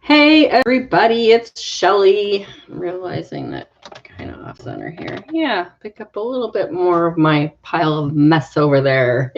Hey everybody, it's Shelly. I'm realizing that kind of off center here. Yeah, pick up a little bit more of my pile of mess over there.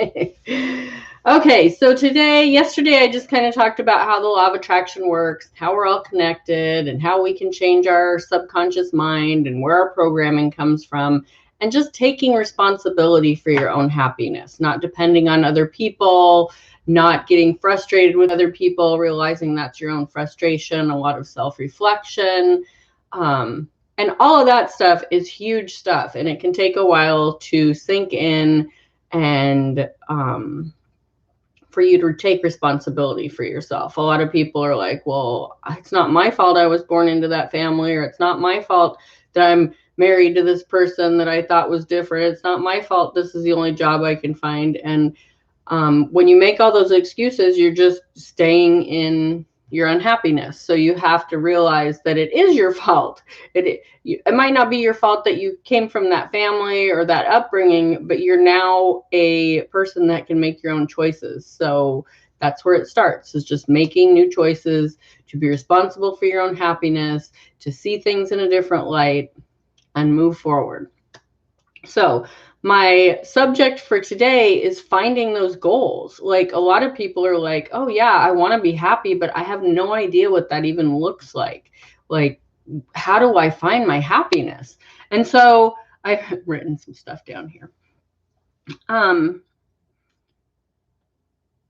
Okay, so yesterday I just kind of talked about how the law of attraction works, how we're all connected, and how we can change our subconscious mind and where our programming comes from, and just taking responsibility for your own happiness, not depending on other people, not getting frustrated with other people, realizing that's your own frustration, a lot of self-reflection. And all of that stuff is huge stuff, and it can take a while to sink in and for you to take responsibility for yourself. A lot of people are like, well, it's not my fault I was born into that family, or it's not my fault that I'm married to this person that I thought was different. It's not my fault this is the only job I can find. And when you make all those excuses, you're just staying in your unhappiness. So you have to realize that it is your fault. It might not be your fault that you came from that family or that upbringing, but you're now a person that can make your own choices. So that's where it starts, is just making new choices, to be responsible for your own happiness, to see things in a different light, and move forward. So my subject for today is finding those goals. Like, a lot of people are like, oh yeah, I want to be happy, but I have no idea what that even looks like. Like, how do I find my happiness? And so I've written some stuff down here.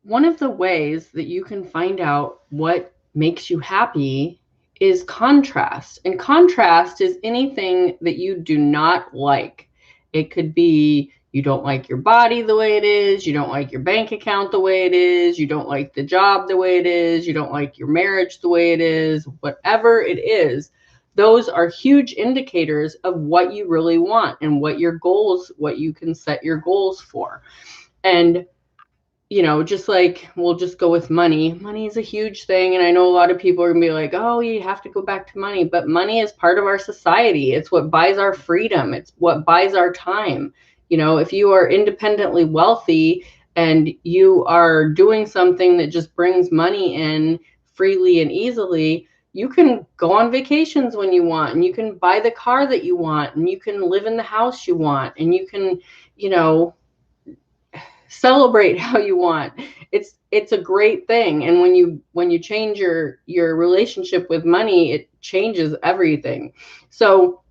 One of the ways that you can find out what makes you happy is contrast. And contrast is anything that you do not like. It could be you don't like your body the way it is, you don't like your bank account the way it is, you don't like the job the way it is, you don't like your marriage the way it is, whatever it is. Those are huge indicators of what you really want and what your goals, what you can set your goals for. And just like, we'll just go with money. Money is a huge thing. And I know a lot of people are going to be like, oh, you have to go back to money. But money is part of our society. It's what buys our freedom. It's what buys our time. If you are independently wealthy and you are doing something that just brings money in freely and easily, you can go on vacations when you want, and you can buy the car that you want, and you can live in the house you want, and you can, celebrate how you want. It's a great thing. And when you change your relationship with money, it changes everything. So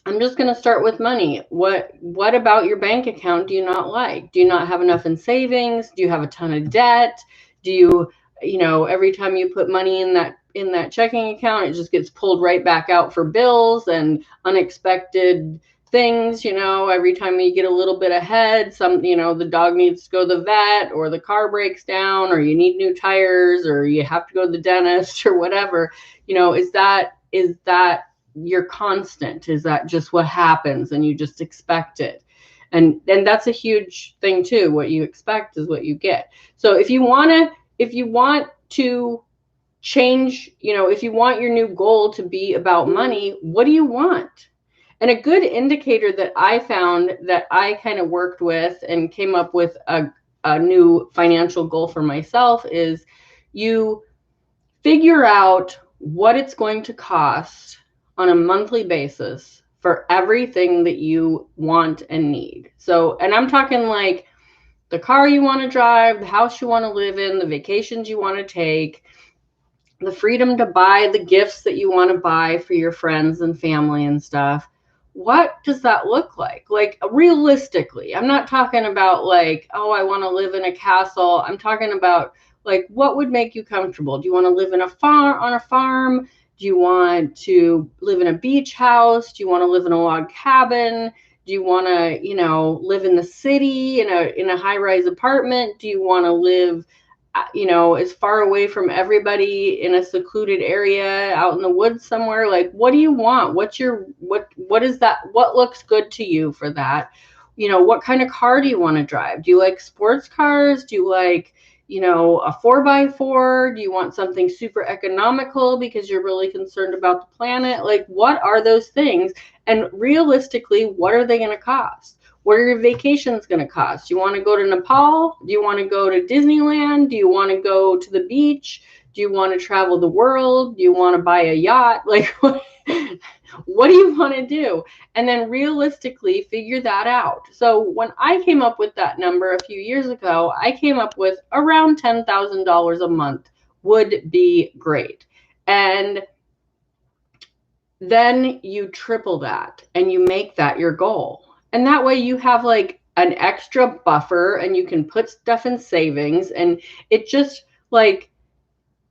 I'm just going to start with money. What about your bank account do you not like? Do you not have enough in savings? Do you have a ton of debt? Do you every time you put money in that checking account, it just gets pulled right back out for bills and unexpected things? Every time you get a little bit ahead, the dog needs to go to the vet, or the car breaks down, or you need new tires, or you have to go to the dentist, or whatever. Is that your constant? Is that just what happens and you just expect it? And that's a huge thing too. What you expect is what you get. So if you want to change, if you want your new goal to be about money, what do you want? And a good indicator that I found, that I kind of worked with and came up with a new financial goal for myself, is you figure out what it's going to cost on a monthly basis for everything that you want and need. So, and I'm talking like the car you want to drive, the house you want to live in, the vacations you want to take, the freedom to buy the gifts that you want to buy for your friends and family and stuff. What does that look like? Like, realistically, I'm not talking about like, oh, I want to live in a castle. I'm talking about like, what would make you comfortable? Do you want to live on a farm? Do you want to live in a beach house? Do you want to live in a log cabin? Do you want to, live in the city in a high-rise apartment? Do you want to live, as far away from everybody in a secluded area out in the woods somewhere? Like, what do you want? What is that? What looks good to you for that? What kind of car do you want to drive? Do you like sports cars? Do you like, a 4x4? Do you want something super economical because you're really concerned about the planet? Like, what are those things? And realistically, what are they going to cost? What are your vacations going to cost? Do you want to go to Nepal? Do you want to go to Disneyland? Do you want to go to the beach? Do you want to travel the world? Do you want to buy a yacht? Like, what do you want to do? And then realistically figure that out. So when I came up with that number a few years ago, I came up with around $10,000 a month would be great. And then you triple that and you make that your goal. And that way you have like an extra buffer and you can put stuff in savings, and it just like,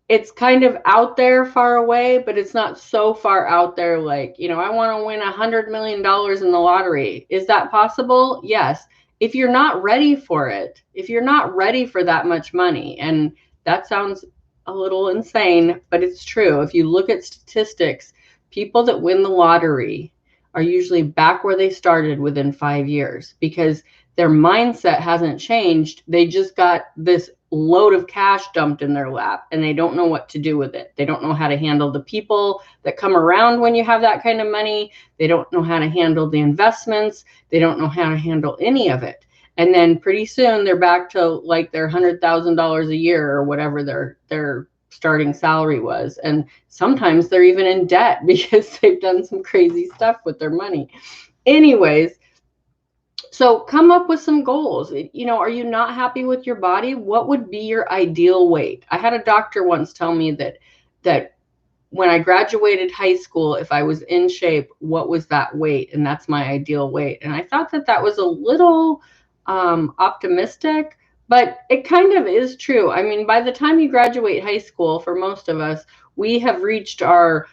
it's kind of out there far away, but it's not so far out there. Like, I want to win $100 million in the lottery. Is that possible? Yes. If you're not ready for it, if you're not ready for that much money, and that sounds a little insane, but it's true. If you look at statistics, people that win the lottery are usually back where they started within 5 years because their mindset hasn't changed. They just got this load of cash dumped in their lap and they don't know what to do with it. They don't know how to handle the people that come around when you have that kind of money. They don't know how to handle the investments. They don't know how to handle any of it. And then pretty soon they're back to like their $100,000 a year or whatever their starting salary was. And sometimes they're even in debt because they've done some crazy stuff with their money. Anyways, so come up with some goals. Are you not happy with your body? What would be your ideal weight? I had a doctor once tell me that when I graduated high school, if I was in shape, what was that weight? And that's my ideal weight. And I thought that was a little optimistic, but it kind of is true. I mean, by the time you graduate high school, for most of us, we have reached our,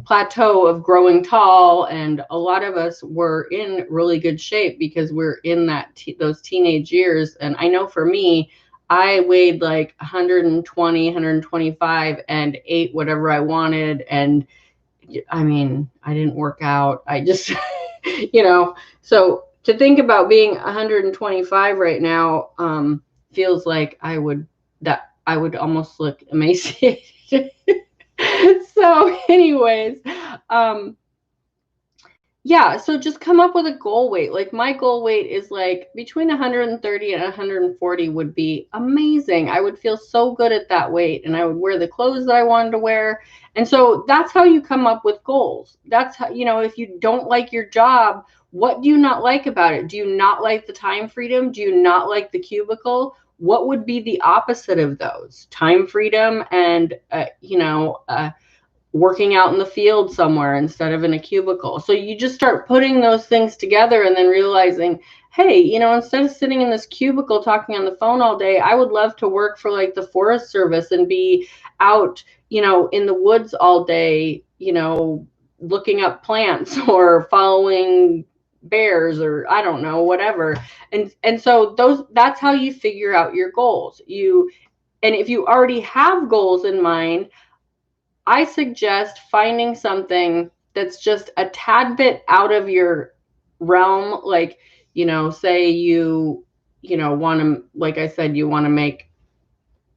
plateau of growing tall, and a lot of us were in really good shape because we're in those teenage years. And I know for me, I weighed like 120, 125 and ate whatever I wanted. And I mean, I didn't work out. I just, so to think about being 125 right now feels like I would almost look emaciated. So anyways, yeah, so just come up with a goal weight. Like my goal weight is like between 130 and 140 would be amazing. I would feel so good at that weight and I would wear the clothes that I wanted to wear. And so that's how you come up with goals. That's how, if you don't like your job, what do you not like about it? Do you not like the time freedom? Do you not like the cubicle? What would be the opposite of those? Time freedom and, working out in the field somewhere instead of in a cubicle. So you just start putting those things together and then realizing, hey, instead of sitting in this cubicle talking on the phone all day, I would love to work for like the Forest Service and be out, in the woods all day, looking up plants or following bears or I don't know, whatever. And so that's how you figure out your goals. And if you already have goals in mind, I suggest finding something that's just a tad bit out of your realm. Like, say you want to, like I said, you want to make,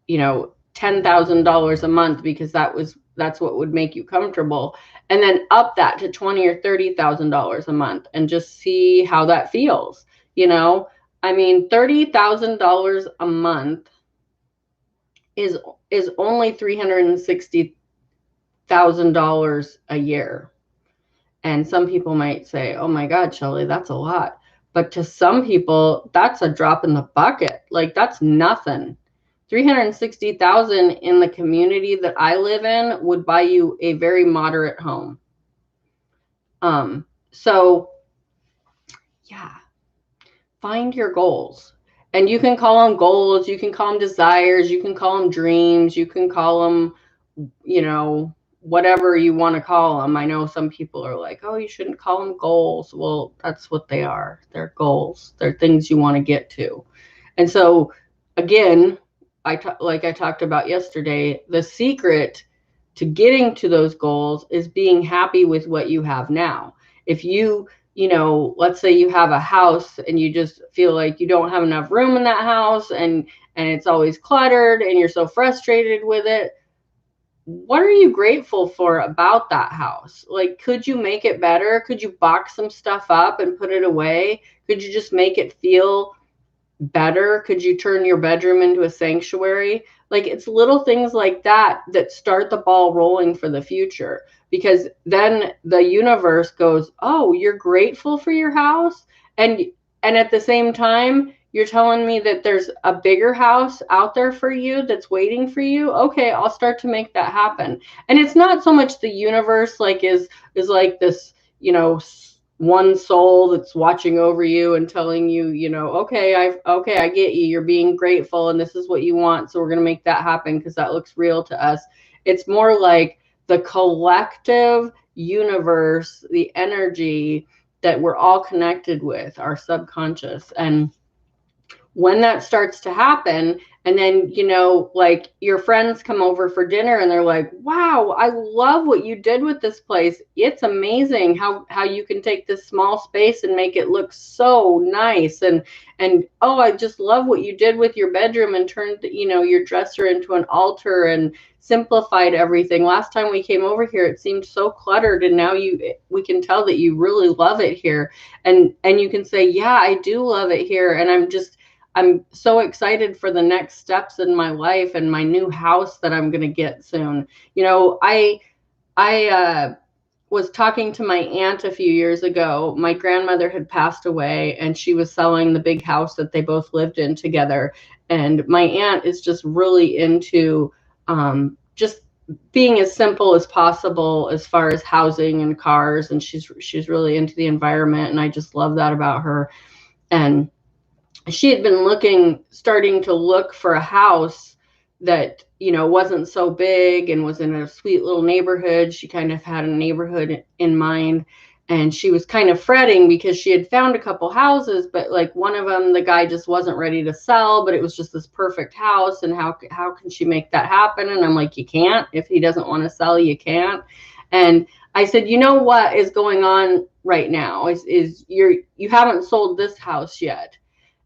$10,000 a month because that's what would make you comfortable. And then up that to $20,000 or $30,000 a month and just see how that feels. I mean, $30,000 a month is only $360,000 a year. And some people might say, oh my God, Shelly, that's a lot. But to some people, that's a drop in the bucket. Like that's nothing. 360,000 in the community that I live in would buy you a very moderate home. So yeah, find your goals. And you can call them goals, you can call them desires, you can call them dreams, you can call them, whatever you want to call them. I know some people are like, oh, you shouldn't call them goals. Well, that's what they are. They're goals. They're things you want to get to. And so again, like I talked about yesterday, the secret to getting to those goals is being happy with what you have now. If let's say you have a house and you just feel like you don't have enough room in that house and it's always cluttered and you're so frustrated with it, what are you grateful for about that house? Like, could you make it better? Could you box some stuff up and put it away? Could you just make it feel better? Could you turn your bedroom into a sanctuary? Like, it's little things like that that start the ball rolling for the future, because then the universe goes, oh, you're grateful for your house, and at the same time you're telling me that there's a bigger house out there for you that's waiting for you. Okay, I'll start to make that happen. And it's not so much the universe like is like this, you know, one soul that's watching over you and telling you, you know, okay, I get you. You're being grateful and this is what you want, so we're going to make that happen because that looks real to us. It's more like the collective universe, the energy that we're all connected with, our subconscious. And when that starts to happen, and then, you know, like your friends come over for dinner and they're like, wow, I love what you did with this place. It's amazing how you can take this small space and make it look so nice. And oh, I just love what you did with your bedroom and turned, you know, your dresser into an altar and simplified everything. Last time we came over here, it seemed so cluttered, and now we can tell that you really love it here. And you can say, yeah, I do love it here. And I'm so excited for the next steps in my life and my new house that I'm going to get soon. You know, I was talking to my aunt a few years ago. My grandmother had passed away and she was selling the big house that they both lived in together. And my aunt is just really into just being as simple as possible as far as housing and cars. And she's really into the environment. And I just love that about her. And she had been starting to look for a house that, you know, wasn't so big and was in a sweet little neighborhood. She kind of had a neighborhood in mind, and she was kind of fretting because she had found a couple houses, but like one of them, the guy just wasn't ready to sell, but it was just this perfect house. And how can she make that happen? And I'm like, you can't. If he doesn't want to sell, you can't. And I said, you know what is going on right now is you haven't sold this house yet.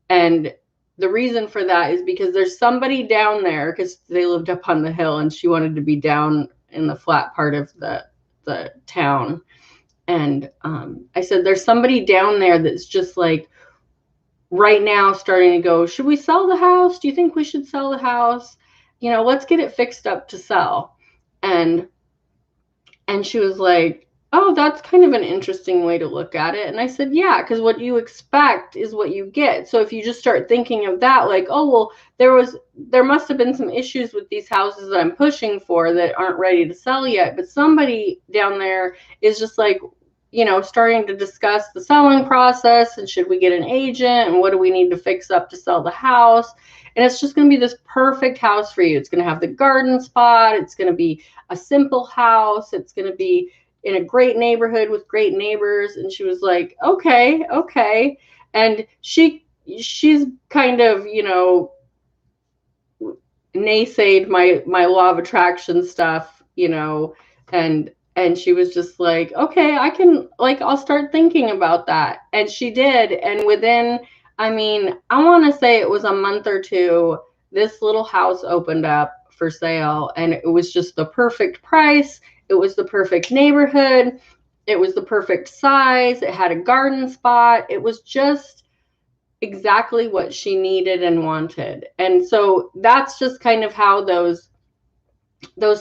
And the reason for that is because there's somebody down there, because they lived up on the hill and she wanted to be down in the flat part of the town. And I said, there's somebody down there that's just like right now starting to go, should we sell the house? Do you think we should sell the house? You know, let's get it fixed up to sell. And she was like, oh, that's kind of an interesting way to look at it. And I said, yeah, because what you expect is what you get. So if you just start thinking of that, like, oh, well, there must have been some issues with these houses that I'm pushing for that aren't ready to sell yet. But somebody down there is just like, you know, starting to discuss the selling process and should we get an agent and what do we need to fix up to sell the house. And it's just going to be this perfect house for you. It's going to have the garden spot. It's going to be a simple house. It's going to be in a great neighborhood with great neighbors. And she was like, okay. And she's kind of, you know, naysayed my law of attraction stuff, you know, and she was just like, okay, I'll start thinking about that. And she did. And within, I mean, I want to say it was a month or two, this little house opened up for sale, and it was just the perfect price. It was the perfect neighborhood. It was the perfect size. It had a garden spot. It was just exactly what she needed and wanted. And so that's just kind of how those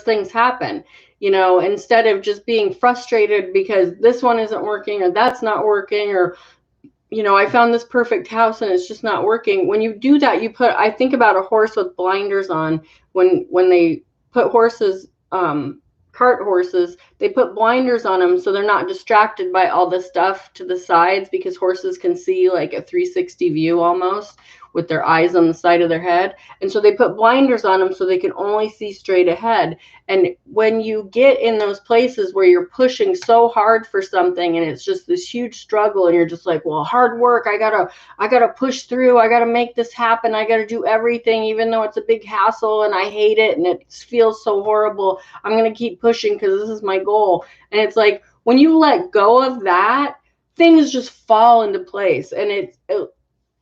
things happen. You know, instead of just being frustrated because this one isn't working or that's not working, or, you know, I found this perfect house and it's just not working. When you do that, I think about a horse with blinders on. When they put horses, cart horses, they put blinders on them so they're not distracted by all the stuff to the sides, because horses can see like a 360 view almost with their eyes on the side of their head. And so they put blinders on them so they can only see straight ahead. And when you get in those places where you're pushing so hard for something and it's just this huge struggle, and you're just like, well, hard work, I gotta push through, I gotta make this happen, I gotta do everything, even though it's a big hassle and I hate it and it feels so horrible, I'm gonna keep pushing because this is my goal. And it's like, when you let go of that, things just fall into place. And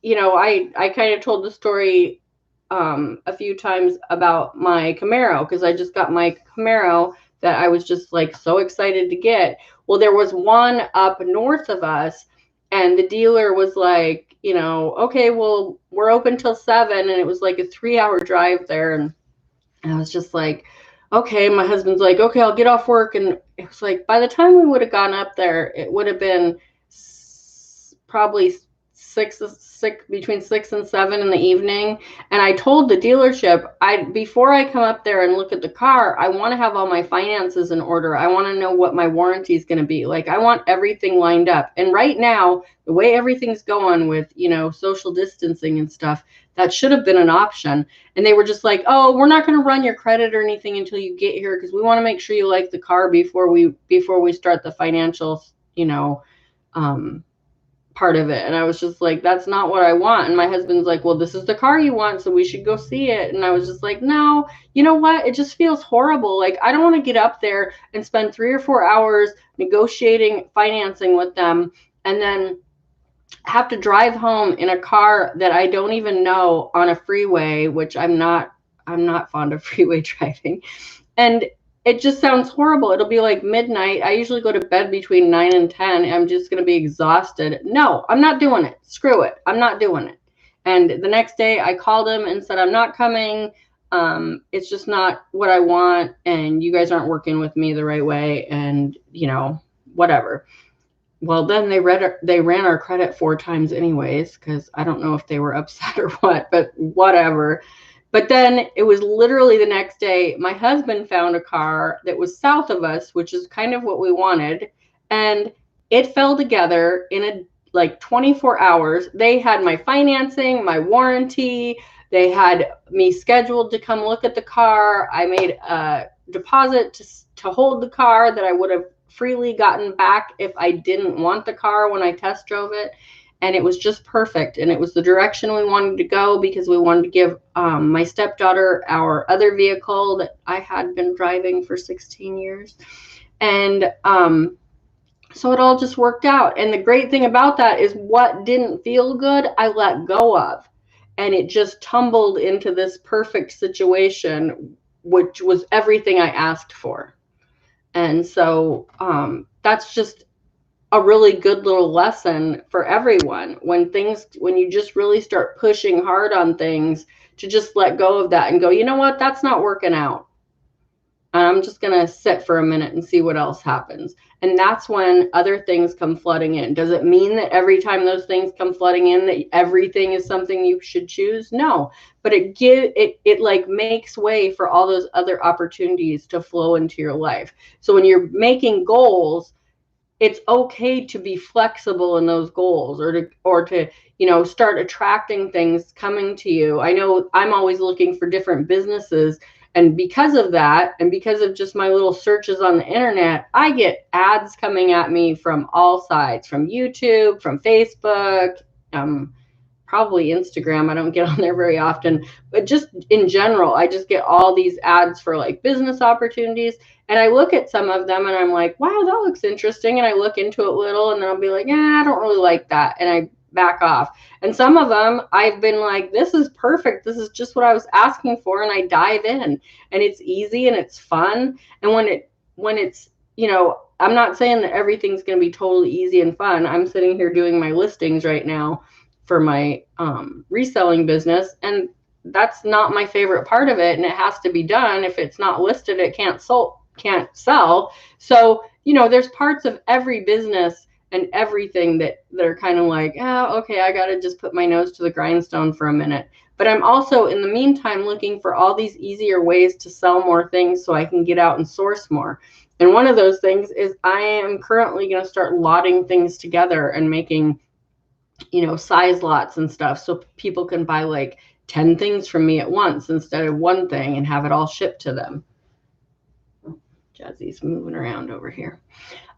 you know, I kind of told the story a few times about my Camaro, because I just got my Camaro that I was just like so excited to get. Well, there was one up north of us, and the dealer was like, okay, well, we're open till 7, and it was like a 3-hour drive there. And I was just like, okay. My husband's like, okay, I'll get off work. And it was like, by the time we would have gone up there, it would have been probably between 6 and 7 in the evening. And I told the dealership, before I come up there and look at the car, I want to have all my finances in order. I want to know what my warranty is going to be. Like, I want everything lined up. And right now, the way everything's going with, social distancing and stuff, that should have been an option. And they were just like, oh, we're not going to run your credit or anything until you get here, because we want to make sure you like the car before we start the financial, part of it. And I was just like, that's not what I want. And my husband's like, well, this is the car you want, so we should go see it. And I was just like, no, you know what? It just feels horrible. Like, I don't want to get up there and spend 3 or 4 hours negotiating financing with them, and then have to drive home in a car that I don't even know on a freeway, which I'm not fond of freeway driving. And it just sounds horrible. It'll be like midnight. I usually go to bed between 9 and 10. I'm just going to be exhausted. No, I'm not doing it. Screw it. I'm not doing it. And the next day I called him and said, I'm not coming. It's just not what I want. And you guys aren't working with me the right way. And, whatever. Well, then they ran our credit 4 times anyways, because I don't know if they were upset or what, but whatever. But then it was literally the next day, my husband found a car that was south of us, which is kind of what we wanted. And it fell together in like 24 hours. They had my financing, my warranty. They had me scheduled to come look at the car. I made a deposit to hold the car that I would have freely gotten back if I didn't want the car when I test drove it. And it was just perfect. And it was the direction we wanted to go, because we wanted to give my stepdaughter our other vehicle that I had been driving for 16 years. And so it all just worked out. And the great thing about that is, what didn't feel good, I let go of. And it just tumbled into this perfect situation, which was everything I asked for. And so that's just a really good little lesson for everyone. When you just really start pushing hard on things, to just let go of that and go, you know what, that's not working out. And I'm just going to sit for a minute and see what else happens. And that's when other things come flooding in. Does it mean that every time those things come flooding in that everything is something you should choose? No, but it like makes way for all those other opportunities to flow into your life. So when you're making goals, it's okay to be flexible in those goals, or to start attracting things coming to you. I know I'm always looking for different businesses, and because of that, and because of just my little searches on the internet, I get ads coming at me from all sides, from YouTube, from Facebook, probably Instagram. I don't get on there very often, but just in general, I just get all these ads for like business opportunities. And I look at some of them and I'm like, wow, that looks interesting. And I look into it a little, and then I'll be like, yeah, I don't really like that. And I back off. And some of them I've been like, this is perfect. This is just what I was asking for. And I dive in, and it's easy and it's fun. And when it's, I'm not saying that everything's going to be totally easy and fun. I'm sitting here doing my listings right now for my reselling business, and that's not my favorite part of it. And it has to be done. If it's not listed, it can't sell. So, there's parts of every business and everything that are kind of like, oh, okay, I got to just put my nose to the grindstone for a minute. But I'm also, in the meantime, looking for all these easier ways to sell more things so I can get out and source more. And one of those things is I am currently going to start lotting things together and making, size lots and stuff, so people can buy like 10 things from me at once instead of one thing, and have it all shipped to them. Jazzy's moving around over here.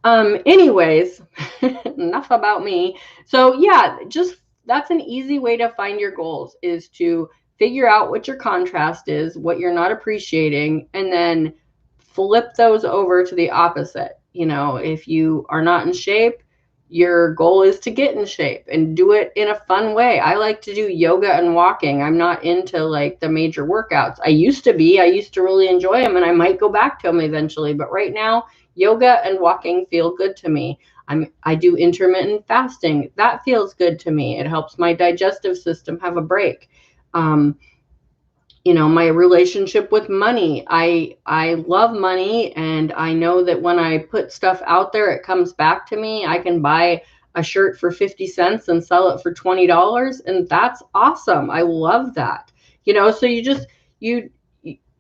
Anyways, enough about me. So yeah, just that's an easy way to find your goals, is to figure out what your contrast is, what you're not appreciating, and then flip those over to the opposite. If you are not in shape, your goal is to get in shape and do it in a fun way. I like to do yoga and walking. I'm not into like the major workouts. I used to really enjoy them, and I might go back to them eventually. But right now, yoga and walking feel good to me. I do intermittent fasting. That feels good to me. It helps my digestive system have a break. You know, my relationship with money. I love money, and I know that when I put stuff out there, it comes back to me. I can buy a shirt for 50 cents and sell it for $20, and that's awesome. I love that. You know, so you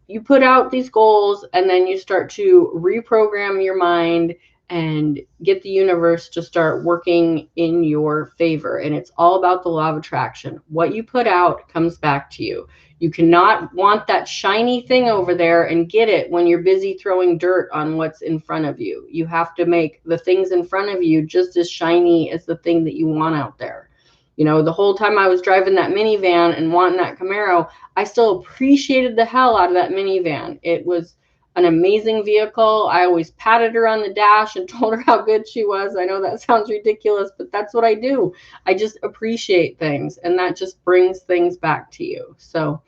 you put out these goals, and then you start to reprogram your mind and get the universe to start working in your favor. And it's all about the law of attraction. What you put out comes back to you. You cannot want that shiny thing over there and get it when you're busy throwing dirt on what's in front of you. You have to make the things in front of you just as shiny as the thing that you want out there. You know, the whole time I was driving that minivan and wanting that Camaro, I still appreciated the hell out of that minivan. It was an amazing vehicle. I always patted her on the dash and told her how good she was. I know that sounds ridiculous, but that's what I do. I just appreciate things, and that just brings things back to you. So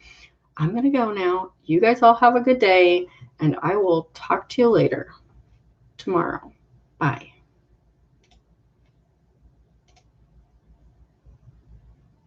I'm going to go now. You guys all have a good day, and I will talk to you later tomorrow. Bye.